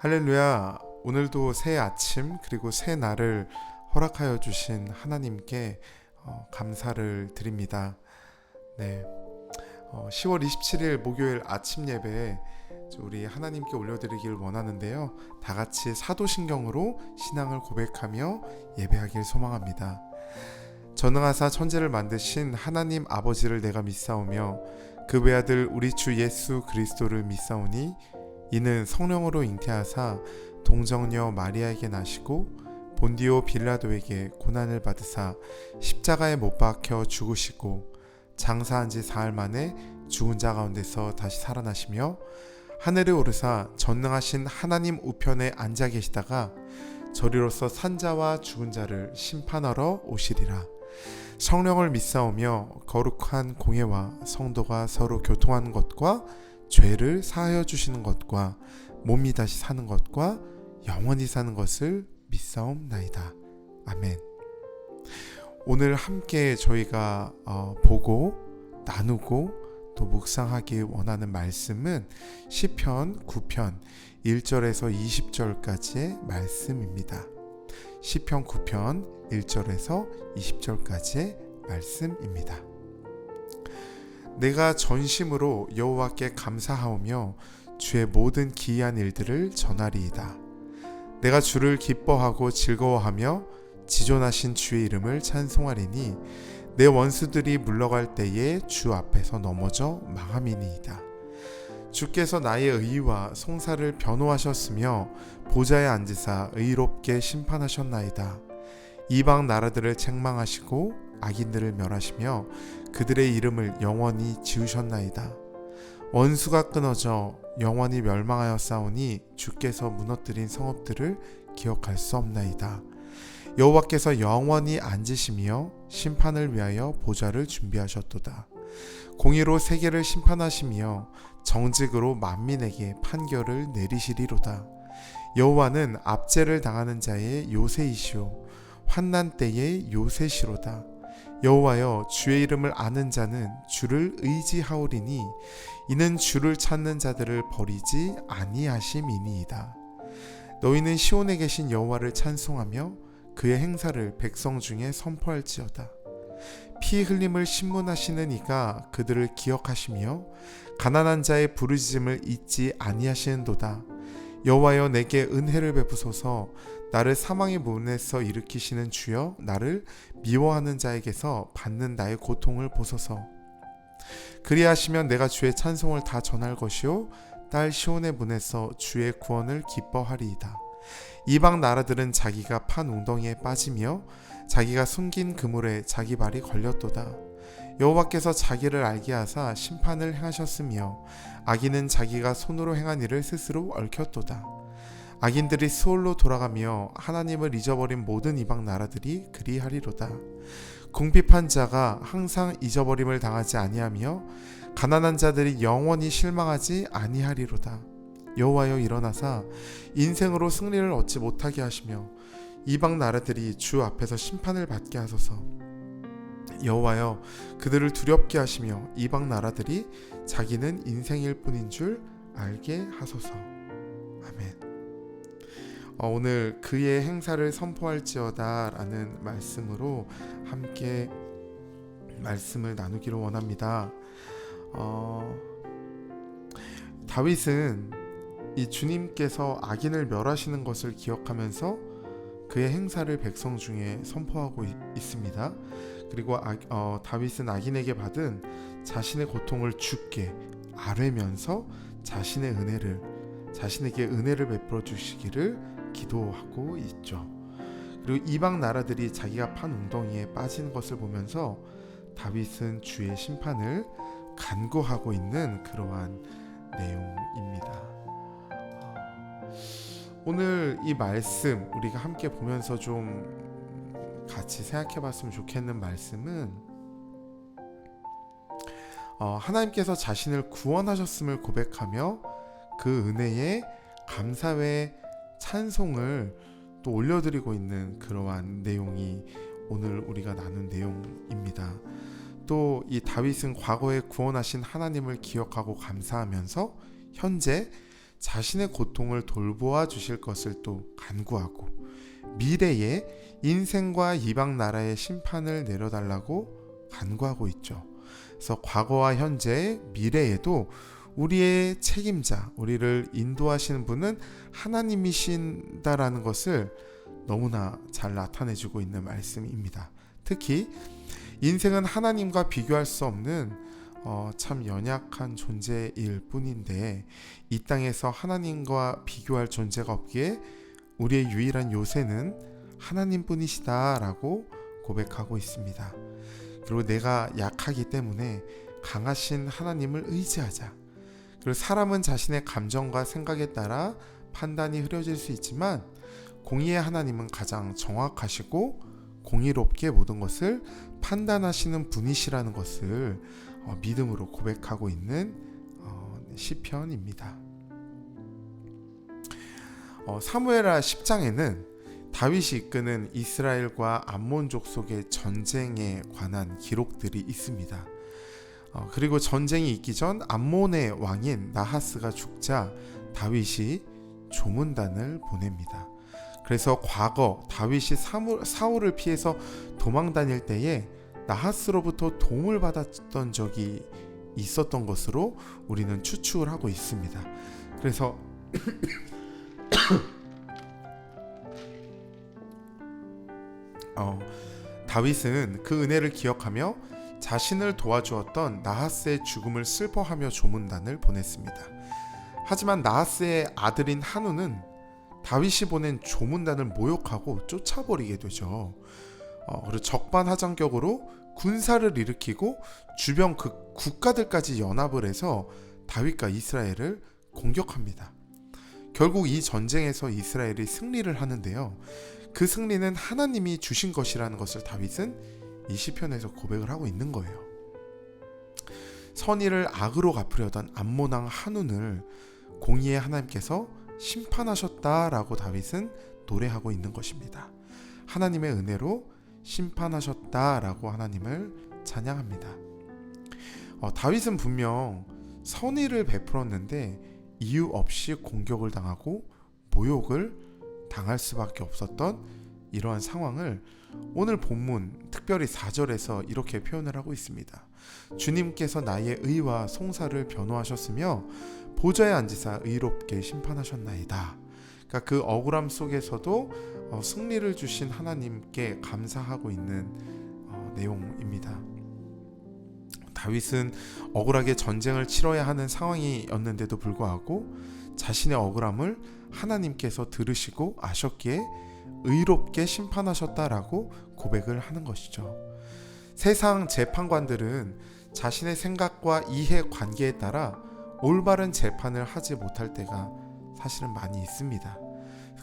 할렐루야. 오늘도 새 아침 그리고 새 날을 허락하여 주신 하나님께 감사를 드립니다. 네, 10월 27일 목요일 아침 예배에 우리 하나님께 올려드리길 원하는데요. 다 같이 사도신경으로 신앙을 고백하며 예배하길 소망합니다. 전능하사 천지를 만드신 하나님 아버지를 내가 믿사오며 그 외아들 우리 주 예수 그리스도를 믿사오니 이는 성령으로 잉태하사 동정녀 마리아에게 나시고 본디오 빌라도에게 고난을 받으사 십자가에 못 박혀 죽으시고 장사한 지 사흘 만에 죽은 자 가운데서 다시 살아나시며 하늘에 오르사 전능하신 하나님 우편에 앉아 계시다가 저리로서 산자와 죽은 자를 심판하러 오시리라. 성령을 믿사오며 거룩한 공예와 성도가 서로 교통하는 것과 죄를 사하여 주시는 것과 몸이 다시 사는 것과 영원히 사는 것을 믿사옵나이다. 아멘. 오늘 함께 저희가 보고 나누고 또 묵상하기 원하는 말씀은 시편 9편 1절에서 20절까지의 말씀입니다. 시편 9편 1절에서 20절까지의 말씀입니다. 내가 전심으로 여호와께 감사하오며 주의 모든 기이한 일들을 전하리이다. 내가 주를 기뻐하고 즐거워하며 지존하신 주의 이름을 찬송하리니 내 원수들이 물러갈 때에 주 앞에서 넘어져 망함이니이다. 주께서 나의 의와 송사를 변호하셨으며 보좌에 앉으사 의롭게 심판하셨나이다. 이방 나라들을 책망하시고 악인들을 멸하시며 그들의 이름을 영원히 지우셨나이다. 원수가 끊어져 영원히 멸망하였사오니 주께서 무너뜨린 성읍들을 기억할 수 없나이다. 여호와께서 영원히 앉으시며 심판을 위하여 보좌를 준비하셨도다. 공의로 세계를 심판하시며 정직으로 만민에게 판결을 내리시리로다. 여호와는 압제를 당하는 자의 요새이시오 환난 때의 요새시로다. 여호와여 주의 이름을 아는 자는 주를 의지하오리니 이는 주를 찾는 자들을 버리지 아니하심이니이다. 너희는 시온에 계신 여호와를 찬송하며 그의 행사를 백성 중에 선포할지어다. 피 흘림을 신문하시는 이가 그들을 기억하시며 가난한 자의 부르짖음을 잊지 아니하시는도다. 여호와여 내게 은혜를 베푸소서. 나를 사망의 문에서 일으키시는 주여 나를 미워하는 자에게서 받는 나의 고통을 보소서. 그리하시면 내가 주의 찬송을 다 전할 것이요 딸 시온의 문에서 주의 구원을 기뻐하리이다. 이방 나라들은 자기가 판 웅덩이에 빠지며 자기가 숨긴 그물에 자기 발이 걸렸도다. 여호와께서 자기를 알게 하사 심판을 행하셨으며 악인은 자기가 손으로 행한 일을 스스로 얽혔도다. 악인들이 수올로 돌아가며 하나님을 잊어버린 모든 이방 나라들이 그리하리로다. 궁핍한 자가 항상 잊어버림을 당하지 아니하며 가난한 자들이 영원히 실망하지 아니하리로다. 여호와여 일어나사 인생으로 승리를 얻지 못하게 하시며 이방 나라들이 주 앞에서 심판을 받게 하소서. 여호와여 그들을 두렵게 하시며 이방 나라들이 자기는 인생일 뿐인 줄 알게 하소서. 아멘. 오늘 그의 행사를 선포할지어다 라는 말씀으로 함께 말씀을 나누기를 원합니다. 다윗은 이 주님께서 악인을 멸하시는 것을 기억하면서 그의 행사를 백성 중에 선포하고 있습니다. 그리고 다윗은 악인에게 받은 자신의 고통을 주께 아뢰면서 자신에게 은혜를 베풀어 주시기를 기도하고 있죠. 그리고 이방 나라들이 자기가 판 웅덩이에 빠진 것을 보면서 다윗은 주의 심판을 간구하고 있는 그러한 내용입니다. 오늘 이 말씀 우리가 함께 보면서 좀 같이 생각해 봤으면 좋겠는 말씀은 하나님께서 자신을 구원하셨음을 고백하며 그 은혜에 감사의 찬송을 또 올려드리고 있는 그러한 내용이 오늘 우리가 나눈 내용입니다. 또 이 다윗은 과거에 구원하신 하나님을 기억하고 감사하면서 현재 자신의 고통을 돌보아 주실 것을 또 간구하고, 미래에 인생과 이방 나라의 심판을 내려달라고 간구하고 있죠. 그래서 과거와 현재, 미래에도 우리의 책임자, 우리를 인도하시는 분은 하나님이신다라는 것을 너무나 잘 나타내주고 있는 말씀입니다. 특히 인생은 하나님과 비교할 수 없는 참 연약한 존재일 뿐인데, 이 땅에서 하나님과 비교할 존재가 없기에 우리의 유일한 요새는 하나님뿐이시다라고 고백하고 있습니다. 그리고 내가 약하기 때문에 강하신 하나님을 의지하자. 그리고 사람은 자신의 감정과 생각에 따라 판단이 흐려질 수 있지만, 공의의 하나님은 가장 정확하시고 공의롭게 모든 것을 판단하시는 분이시라는 것을 믿음으로 고백하고 있는 시편입니다. 사무엘하 10장에는 다윗이 이끄는 이스라엘과 암몬 족속의 전쟁에 관한 기록들이 있습니다. 그리고 전쟁이 있기 전 암몬의 왕인 나하스가 죽자 다윗이 조문단을 보냅니다. 그래서 과거 다윗이 사울을 피해서 도망 다닐 때에 나하스로부터 도움을 받았던 적이 있었던 것으로 우리는 추측을 하고 있습니다. 그래서 다윗은 그 은혜를 기억하며 자신을 도와주었던 나하스의 죽음을 슬퍼하며 조문단을 보냈습니다. 하지만 나하스의 아들인 한우는 다윗이 보낸 조문단을 모욕하고 쫓아버리게 되죠. 그리고 적반하장격으로 군사를 일으키고 주변 그 국가들까지 연합을 해서 다윗과 이스라엘을 공격합니다. 결국 이 전쟁에서 이스라엘이 승리를 하는데요. 그 승리는 하나님이 주신 것이라는 것을 다윗은 이 시편에서 고백을 하고 있는 거예요. 선의를 악으로 갚으려던 암몬왕 한운을 공의의 하나님께서 심판하셨다라고 다윗은 노래하고 있는 것입니다. 하나님의 은혜로 심판하셨다라고 하나님을 찬양합니다. 다윗은 분명 선의를 베풀었는데 이유 없이 공격을 당하고 모욕을 당할 수밖에 없었던 이러한 상황을 오늘 본문 특별히 4절에서 이렇게 표현을 하고 있습니다. 주님께서 나의 의와 송사를 변호하셨으며 보좌에 앉으사 의롭게 심판하셨나이다. 그러니까 그 억울함 속에서도 승리를 주신 하나님께 감사하고 있는 내용입니다. 다윗은 억울하게 전쟁을 치러야 하는 상황이었는데도 불구하고 자신의 억울함을 하나님께서 들으시고 아셨기에 의롭게 심판하셨다라고 고백을 하는 것이죠. 세상 재판관들은 자신의 생각과 이해 관계에 따라 올바른 재판을 하지 못할 때가 사실은 많이 있습니다.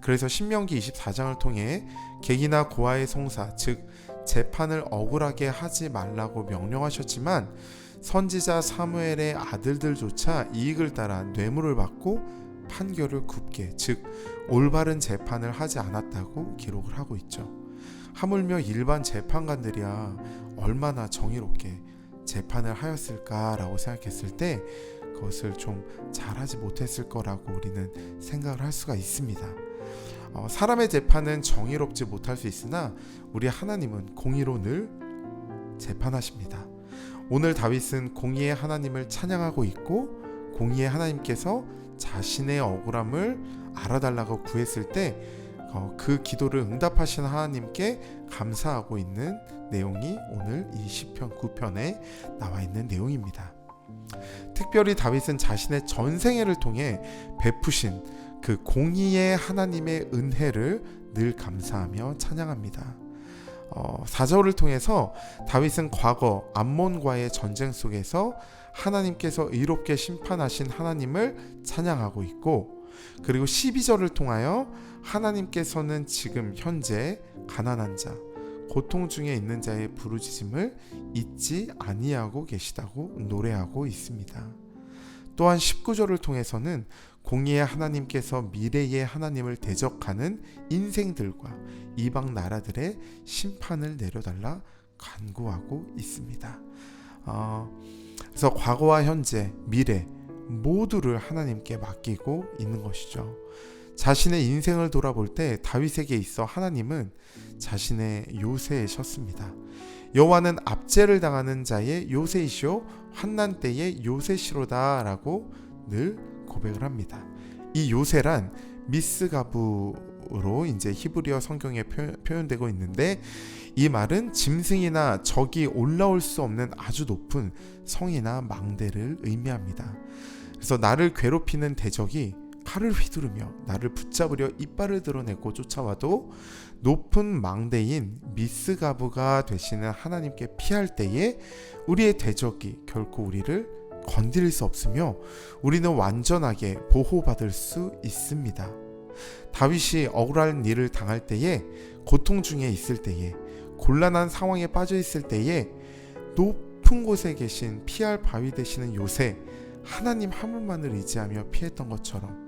그래서 신명기 24장을 통해 객이나 고아의 송사, 즉 재판을 억울하게 하지 말라고 명령하셨지만 선지자 사무엘의 아들들조차 이익을 따라 뇌물을 받고 판결을 굽게, 즉 올바른 재판을 하지 않았다고 기록을 하고 있죠. 하물며 일반 재판관들이야 얼마나 정의롭게 재판을 하였을까라고 생각했을 때 그것을 좀 잘하지 못했을 거라고 우리는 생각을 할 수가 있습니다. 사람의 재판은 정의롭지 못할 수 있으나 우리 하나님은 공의로 늘 재판하십니다. 오늘 다윗은 공의의 하나님을 찬양하고 있고 공의의 하나님께서 자신의 억울함을 알아달라고 구했을 때 그 기도를 응답하신 하나님께 감사하고 있는 내용이 오늘 이 시편 9편에 나와 있는 내용입니다. 특별히 다윗은 자신의 전생애를 통해 베푸신 그 공의의 하나님의 은혜를 늘 감사하며 찬양합니다. 4절을 통해서 다윗은 과거 암몬과의 전쟁 속에서 하나님께서 의롭게 심판하신 하나님을 찬양하고 있고, 그리고 12절을 통하여 하나님께서는 지금 현재 가난한 자, 고통 중에 있는 자의 부르짖음을 잊지 아니하고 계시다고 노래하고 있습니다. 또한 19절을 통해서는 공의의 하나님께서 미래의 하나님을 대적하는 인생들과 이방 나라들의 심판을 내려달라 간구하고 있습니다. 그래서 과거와 현재, 미래 모두를 하나님께 맡기고 있는 것이죠. 자신의 인생을 돌아볼 때 다윗에게 있어 하나님은 자신의 요새이셨습니다. 여호와는 압제를 당하는 자의 요새이시오 환난 때의 요새시로다 라고 늘 고백을 합니다. 이 요새란 미스가부로 이제 히브리어 성경에 표현되고 있는데, 이 말은 짐승이나 적이 올라올 수 없는 아주 높은 성이나 망대를 의미합니다. 그래서 나를 괴롭히는 대적이 칼을 휘두르며 나를 붙잡으려 이빨을 드러내고 쫓아와도 높은 망대인 미스가부가 되시는 하나님께 피할 때에 우리의 대적이 결코 우리를 건드릴 수 없으며 우리는 완전하게 보호받을 수 있습니다. 다윗이 억울한 일을 당할 때에, 고통 중에 있을 때에, 곤란한 상황에 빠져 있을 때에 높은 곳에 계신 피할 바위 되시는 요새 하나님 한 분만을 의지하며 피했던 것처럼,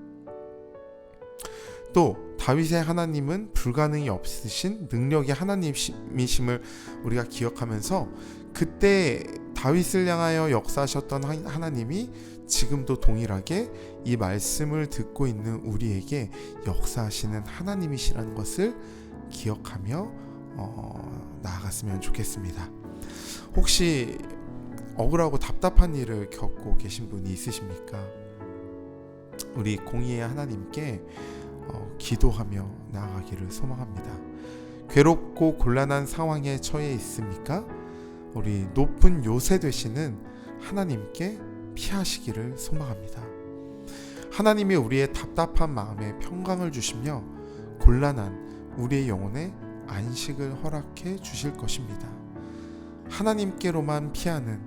또 다윗의 하나님은 불가능이 없으신 능력의 하나님이심을 우리가 기억하면서 그때 다윗을 향하여 역사하셨던 하나님이 지금도 동일하게 이 말씀을 듣고 있는 우리에게 역사하시는 하나님이시라는 것을 기억하며 나아갔으면 좋겠습니다. 혹시 억울하고 답답한 일을 겪고 계신 분이 있으십니까? 우리 공의의 하나님께 기도하며 나아가기를 소망합니다. 괴롭고 곤란한 상황에 처해 있습니까? 우리 높은 요새 되시는 하나님께 피하시기를 소망합니다. 하나님이 우리의 답답한 마음에 평강을 주시며 곤란한 우리의 영혼에 안식을 허락해 주실 것입니다. 하나님께만 피하는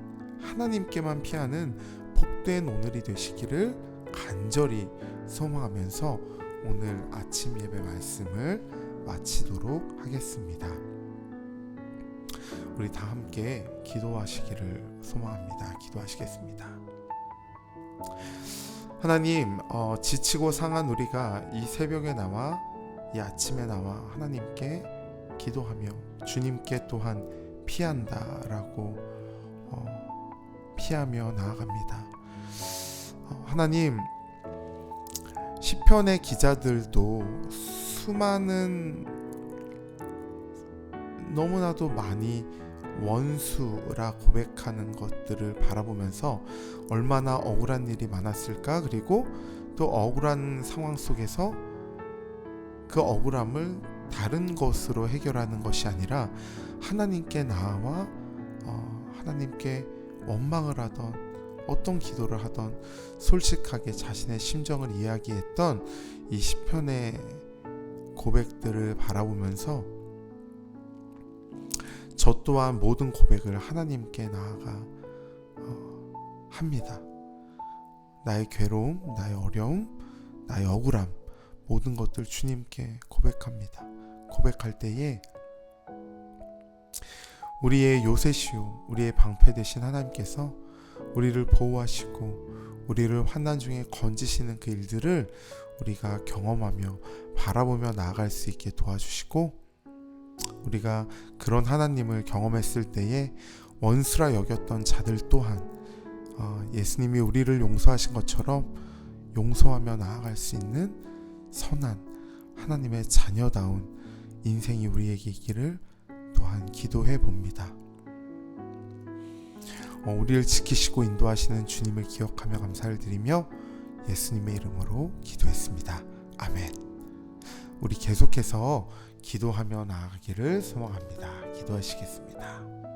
복된 오늘이 되시기를 간절히 소망하면서 오늘 아침 예배 말씀을 마치도록 하겠습니다. 우리 다 함께 기도하시기를 소망합니다. 기도하시겠습니다. 하나님, 지치고 상한 우리가 이 새벽에 나와 이 아침에 나와 하나님께 기도하며 주님께 또한 피한다라고 피하며 나아갑니다. 하나님, 시편의 기자들도 수많은, 너무나도 많이 원수라 고백하는 것들을 바라보면서 얼마나 억울한 일이 많았을까, 그리고 또 억울한 상황 속에서 그 억울함을 다른 것으로 해결하는 것이 아니라 하나님께 나아와 하나님께 원망을 하던, 어떤 기도를 하던 솔직하게 자신의 심정을 이야기했던 이 시편의 고백들을 바라보면서 저 또한 모든 고백을 하나님께 나아가 합니다. 나의 괴로움, 나의 어려움, 나의 억울함, 모든 것들 주님께 고백합니다. 고백할 때에 우리의 요새시오, 우리의 방패 되신 하나님께서 우리를 보호하시고 우리를 환난 중에 건지시는 그 일들을 우리가 경험하며 바라보며 나아갈 수 있게 도와주시고, 우리가 그런 하나님을 경험했을 때에 원수라 여겼던 자들 또한 예수님이 우리를 용서하신 것처럼 용서하며 나아갈 수 있는 선한 하나님의 자녀다운 인생이 우리에게 있기를 또한 기도해 봅니다. 우리를 지키시고 인도하시는 주님을 기억하며 감사를 드리며 예수님의 이름으로 기도했습니다. 아멘. 우리 계속해서 기도하며 나아가기를 소망합니다. 기도하시겠습니다.